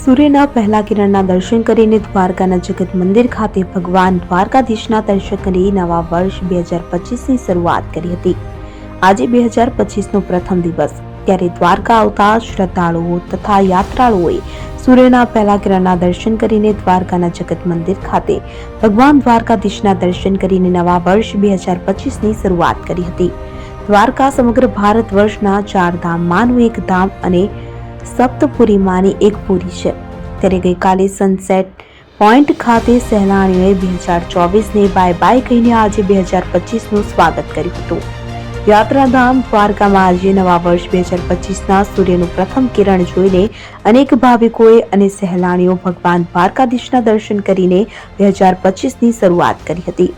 સૂર્યના પહેલા કિરણના દર્શન કરીને દ્વારકાના જગત મંદિર ખાતે ભગવાન દ્વારકાધીશના દર્શન કરી નવા વર્ષ 2025ની શરૂઆત કરી હતી। આજે 2025નો પ્રથમ દિવસ, ત્યારે દ્વારકા આવતા શ્રદ્ધાળુઓ તથા યાત્રાળુઓએ સૂર્યના પહેલા કિરણના દર્શન કરીને દ્વારકાના જગત મંદિર ખાતે ભગવાન દ્વારકાધીશના દર્શન કરીને નવા વર્ષ 2025ની શરૂઆત કરી હતી। દ્વારકા સમગ્ર ભારત વર્ષના 4 ધામમાંનું એક ધામ અને સપ્તપુરીમાંની એક પુરી છે, ત્યારે ગઈકાલે સનસેટ પોઈન્ટ ખાતે સહેલાણીઓએ 2024ને બાય બાય કહીને આજે 2025નું સ્વાગત કર્યું હતું। યાત્રાધામ દ્વારકામાં આજે નવા વર્ષ 2025ના સૂર્યનું પ્રથમ કિરણ જોઈને અનેક ભાવિકોએ અને સહેલાણીઓ ભગવાન દ્વારકાધીશના દર્શન કરીને 2025ની શરૂઆત કરી હતી।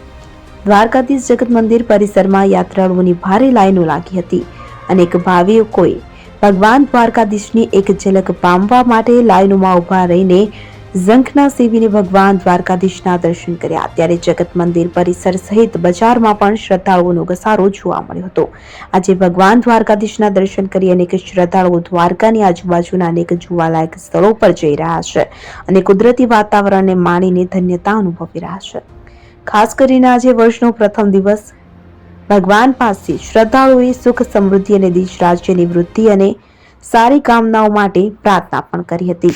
દ્વારકાધીશ જગત મંદિર પરિસરમાં યાત્રાળુઓની ભારે લાઈનો લાગી હતી। અનેક ભાવિકોએ ભગવાન દ્વારકાધીશની એક ઝલક પામવા માટે લાઈનોમાં ઉભા રહીને ઝંખના સેવીને ભગવાન દ્વારકાધીશના દર્શન કર્યા। ત્યારે જગત મંદિર પરિસર સહિત બજારમાં પણ શ્રદ્ધાળુઓનો ઘસારો જોવા મળ્યો હતો। આજે ભગવાન દ્વારકાધીશના દર્શન કરી અનેક શ્રદ્ધાળુઓ દ્વારકાની આજુબાજુના અનેક જોવાલાયક સ્થળો પર જઈ રહ્યા છે અને કુદરતી વાતાવરણને માણીને ધન્યતા અનુભવી રહ્યા છે। ખાસ કરીને આજે વર્ષનો પ્રથમ દિવસ ભગવાન પાસે શ્રદ્ધાળુઓએ સુખ સમૃદ્ધિ અને દેશ રાજ્યની વૃદ્ધિ અને સારી કામનાઓ માટે પ્રાર્થના પણ કરી હતી।